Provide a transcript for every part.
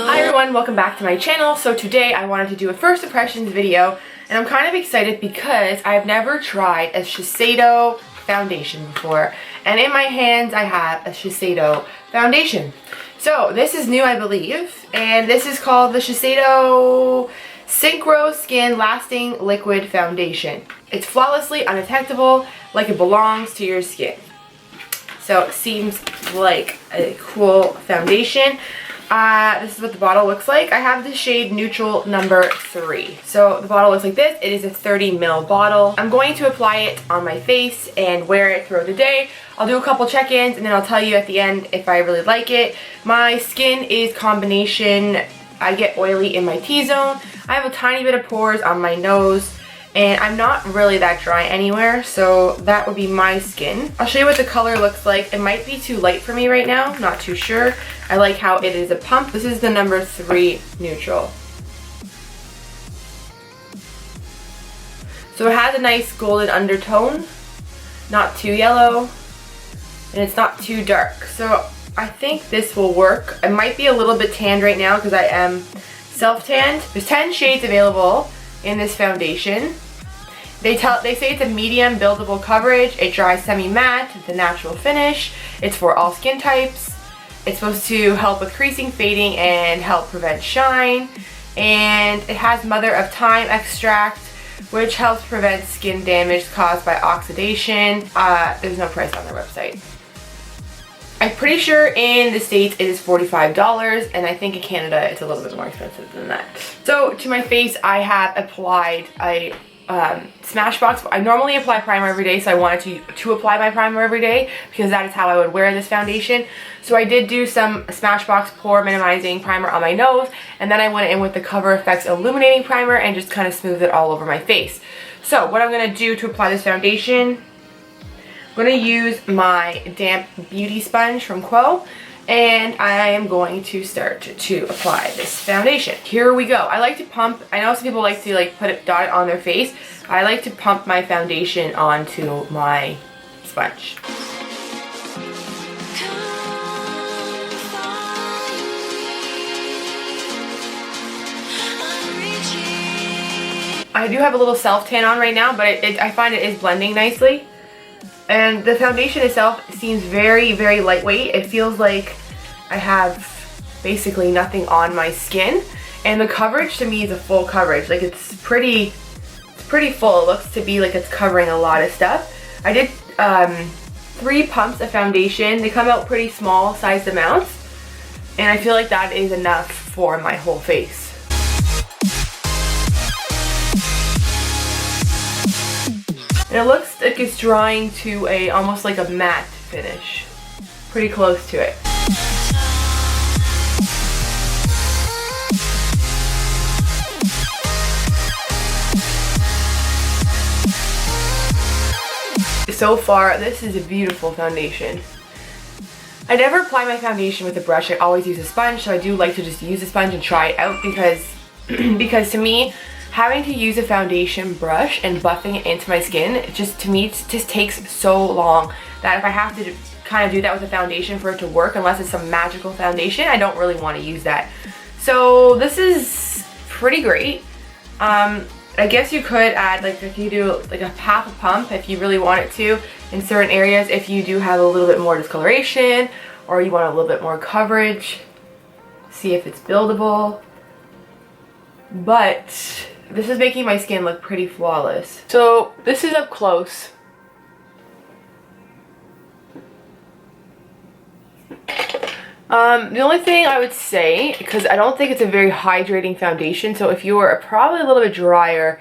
Hi everyone, welcome back to my channel. So today I wanted to do a first impressions video, and I'm kind of excited because I've never tried a Shiseido foundation before, and in my hands I have a Shiseido foundation. So this is new, I believe, and this is called the Shiseido Synchro Skin Lasting Liquid Foundation. It's flawlessly undetectable, like it belongs to your skin. So it seems like a cool foundation. This is what the bottle looks like. I have the shade Neutral number 3. So the bottle looks like this. It is a 30 ml bottle. I'm going to apply it on my face and wear it throughout the day. I'll do a couple check-ins and then I'll tell you at the end if I really like it. My skin is combination. I get oily in my T-zone. I have a tiny bit of pores on my nose. And I'm not really that dry anywhere, so that would be my skin. I'll show you what the color looks like. It might be too light for me right now, not too sure. I like how it is a pump. This is the number 3 neutral. So it has a nice golden undertone, not too yellow, and it's not too dark. So I think this will work. I might be a little bit tanned right now because I am self-tanned. There's 10 shades available in this foundation. They say it's a medium buildable coverage. It dries semi-matte with a natural finish. It's for all skin types. It's supposed to help with creasing, fading, and help prevent shine. And it has mother of thyme extract, which helps prevent skin damage caused by oxidation. There's no price on their website. I'm pretty sure in the States it is $45, and I think in Canada it's a little bit more expensive than that. So to my face, I have applied a Smashbox. I normally apply primer every day, so I wanted to apply my primer every day because that is how I would wear this foundation. So I did do some Smashbox pore minimizing primer on my nose, and then I went in with the Cover FX illuminating primer and just kind of smoothed it all over my face. So what I'm going to do to apply this foundation, I'm going to use my damp beauty sponge from Quo, and I am going to start to apply this foundation. Here we go. I like to pump. I know some people like to put it, dot it on their face. I like to pump my foundation onto my sponge. I do have a little self tan on right now, but I find it is blending nicely. And the foundation itself seems very, very lightweight. It feels like I have basically nothing on my skin. And the coverage to me is a full coverage. Like it's pretty full. It looks to be like it's covering a lot of stuff. I did 3 pumps of foundation. They come out pretty small sized amounts. And I feel like that is enough for my whole face. And it looks like it's drying to almost like a matte finish. Pretty close to it. So far, this is a beautiful foundation. I never apply my foundation with a brush. I always use a sponge, so I do like to just use a sponge and try it out because to me, having to use a foundation brush and buffing it into my skin, it just takes so long that if I have to kind of do that with a foundation for it to work, unless it's some magical foundation, I don't really want to use that. So this is pretty great. I guess you could add, if you do like a half a pump if you really want it to in certain areas, if you do have a little bit more discoloration or you want a little bit more coverage, see if it's buildable. But this is making my skin look pretty flawless. So this is up close. The only thing I would say, because I don't think it's a very hydrating foundation, so if you are probably a little bit drier,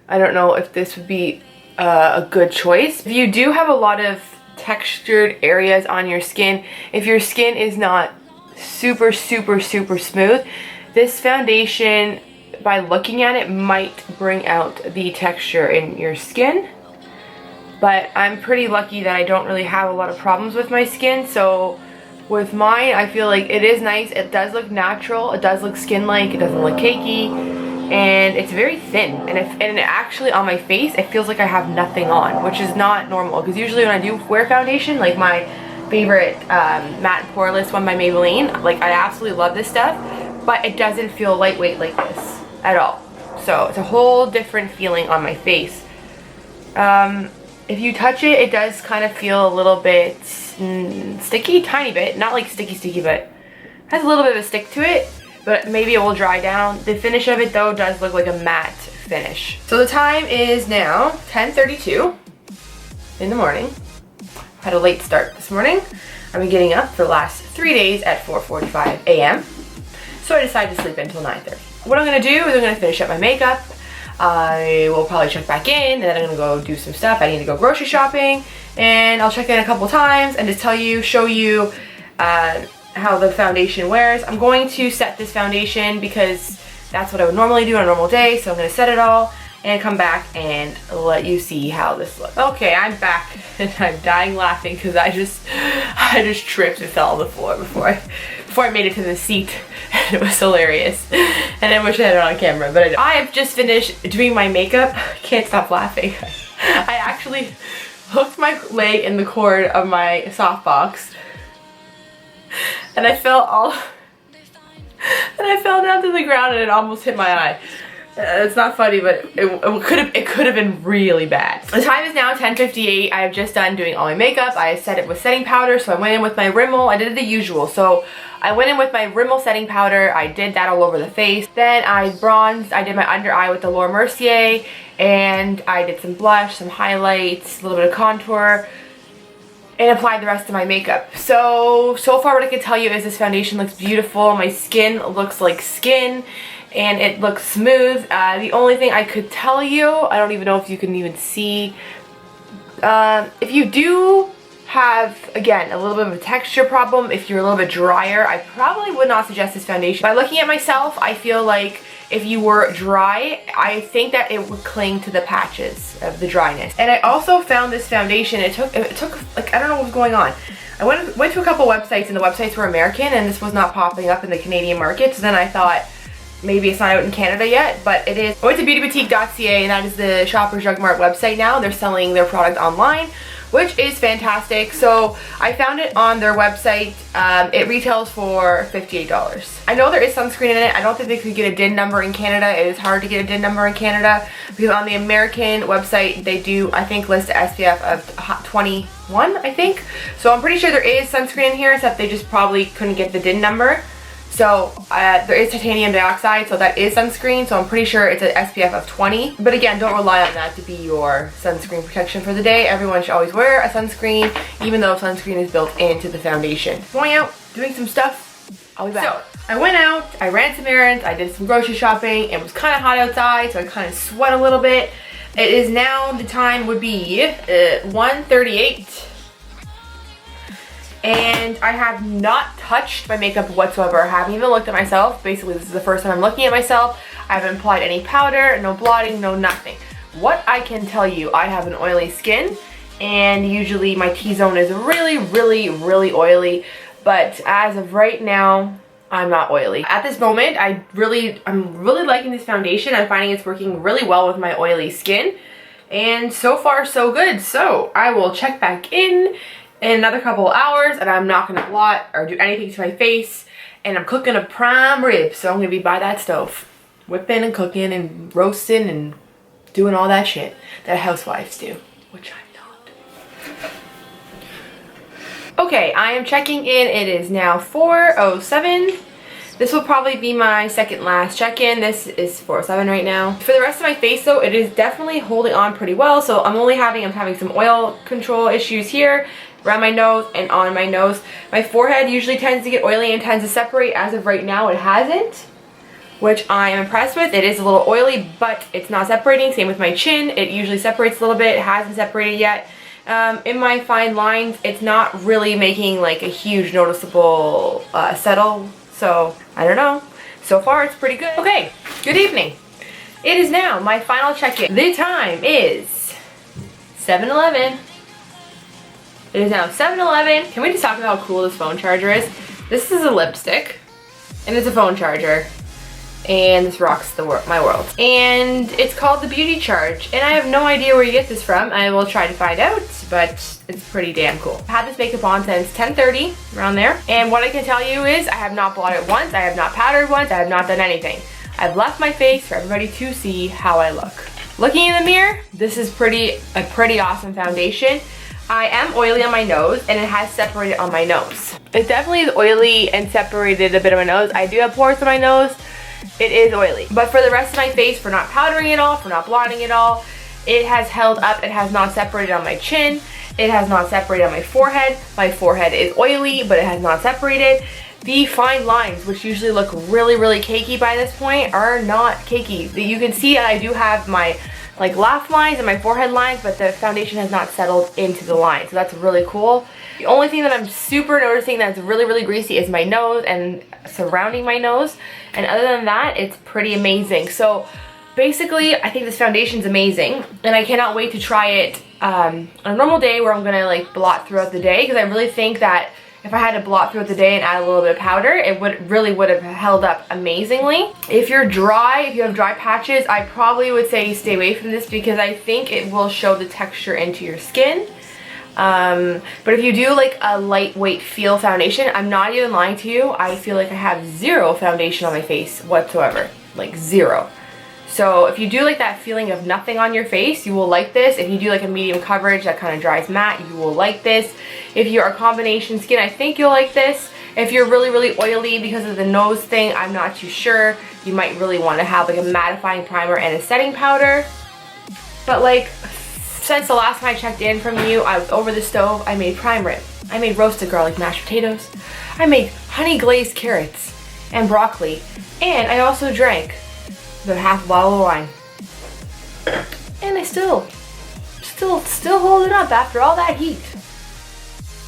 I don't know if this would be a good choice. If you do have a lot of textured areas on your skin, if your skin is not super smooth, this foundation, by looking at it, might bring out the texture in your skin. But I'm pretty lucky that I don't really have a lot of problems with my skin, so with mine, I feel like it is nice. It does look natural. It does look skin-like. It doesn't look cakey. And it's very thin. And actually on my face, it feels like I have nothing on, which is not normal. Because usually when I do wear foundation, like my favorite matte poreless one by Maybelline. Like, I absolutely love this stuff, but it doesn't feel lightweight like this at all. So it's a whole different feeling on my face. If you touch it, it does kind of feel a little bit sticky, tiny bit. Not like sticky, but has a little bit of a stick to it, but maybe it will dry down. The finish of it though does look like a matte finish. So the time is now 10:32 in the morning. Had a late start this morning. I've been getting up for the last 3 days at 4:45 a.m. So I decided to sleep until 9:30. What I'm gonna do is I'm gonna finish up my makeup. I will probably check back in, and then I'm gonna go do some stuff. I need to go grocery shopping, and I'll check in a couple times and just show you how the foundation wears. I'm going to set this foundation because that's what I would normally do on a normal day. So I'm gonna set it all and come back and let you see how this looks. Okay, I'm back and I'm dying laughing because I just tripped and fell on the floor before I made it to the seat. It was hilarious, and I wish I had it on camera, but I have just finished doing my makeup. I can't stop laughing. I actually hooked my leg in the cord of my softbox, and I fell down to the ground, and it almost hit my eye. It's not funny, but it could have been really bad. The time is now 10:58. I have just done doing all my makeup. I set it with setting powder, so I went in with my Rimmel. I did the usual. So I went in with my Rimmel setting powder. I did that all over the face. Then I bronzed. I did my under eye with the Laura Mercier, and I did some blush, some highlights, a little bit of contour, and applied the rest of my makeup. So far what I can tell you is this foundation looks beautiful. My skin looks like skin, and it looks smooth. The only thing I could tell you, I don't even know if you can even see, if you do have, again, a little bit of a texture problem, if you're a little bit drier, I probably would not suggest this foundation. By looking at myself, I feel like if you were dry, I think that it would cling to the patches of the dryness. And I also found this foundation, it took like, I don't know what was going on. I went to a couple websites, and the websites were American, and this was not popping up in the Canadian market. So then I thought, maybe it's not out in Canada yet, but it is. I went to beautyboutique.ca, and that is the Shoppers Drug Mart website now. They're selling their product online, which is fantastic. So I found it on their website. It retails for $58. I know there is sunscreen in it. I don't think they could get a DIN number in Canada. It is hard to get a DIN number in Canada because on the American website they do, I think, list an SPF of 21, I think. So I'm pretty sure there is sunscreen in here, except they just probably couldn't get the DIN number. So there is titanium dioxide, so that is sunscreen, so I'm pretty sure it's an SPF of 20. But again, don't rely on that to be your sunscreen protection for the day. Everyone should always wear a sunscreen, even though sunscreen is built into the foundation. Going out, doing some stuff, I'll be back. So I went out, I ran some errands, I did some grocery shopping. It was kind of hot outside, so I kind of sweat a little bit. It is now, the time would be 1:38. And I have not touched my makeup whatsoever. I haven't even looked at myself. Basically, this is the first time I'm looking at myself. I haven't applied any powder, no blotting, no nothing. What I can tell you, I have an oily skin, and usually my T-zone is really, really, really oily. But as of right now, I'm not oily. At this moment, I'm really liking this foundation. I'm finding it's working really well with my oily skin. And so far, so good. So I will check back in another couple of hours, and I'm not gonna blot or do anything to my face, and I'm cooking a prime rib, so I'm gonna be by that stove whipping and cooking and roasting and doing all that shit that housewives do, which I'm not. Okay, I am checking in. It is now 4:07. This will probably be my second last check-in. This is 4:07 right now. For the rest of my face though, it is definitely holding on pretty well. So I'm having some oil control issues here, around my nose and on my nose. My forehead usually tends to get oily and tends to separate. As of right now, it hasn't, which I am impressed with. It is a little oily, but it's not separating. Same with my chin. It usually separates a little bit. It hasn't separated yet. In my fine lines, it's not really making like a huge noticeable settle. So I don't know. So far, it's pretty good. Okay, good evening. It is now my final check-in. The time is 7:11. It is now 7:11. Can we just talk about how cool this phone charger is? This is a lipstick, and it's a phone charger. and this rocks my world. And it's called the Beauty Charge, and I have no idea where you get this from. I will try to find out, but it's pretty damn cool. I've had this makeup on since 10:30, around there, and what I can tell you is I have not blotted once, I have not powdered once, I have not done anything. I've left my face for everybody to see how I look. Looking in the mirror, this is a pretty awesome foundation. I am oily on my nose, and it has separated on my nose. It definitely is oily and separated a bit on my nose. I do have pores on my nose. It is oily. But for the rest of my face, for not powdering it all, for not blotting it all, it has held up. It has not separated on my chin. It has not separated on my forehead. My forehead is oily, but it has not separated. The fine lines, which usually look really, really cakey by this point, are not cakey. You can see I do have my laugh lines and my forehead lines, but the foundation has not settled into the line, so that's really cool. The only thing that I'm super noticing that's really, really greasy is my nose and surrounding my nose, and other than that, it's pretty amazing. So basically, I think this foundation's amazing, and I cannot wait to try it on a normal day where I'm gonna blot throughout the day, because I really think that if I had to blot throughout the day and add a little bit of powder, it really would have held up amazingly. If you're dry, if you have dry patches, I probably would say stay away from this, because I think it will show the texture into your skin. But if you do a lightweight feel foundation, I'm not even lying to you, I feel like I have zero foundation on my face whatsoever. Zero. So if you do that feeling of nothing on your face, you will like this. If you do a medium coverage that kind of dries matte, you will like this. If you're a combination skin, I think you'll like this. If you're really, really oily because of the nose thing, I'm not too sure. You might really want to have a mattifying primer and a setting powder. But since the last time I checked in from you, I was over the stove, I made prime rib. I made roasted garlic mashed potatoes. I made honey glazed carrots and broccoli. And I also drank the half bottle of wine. And I still holding up after all that heat.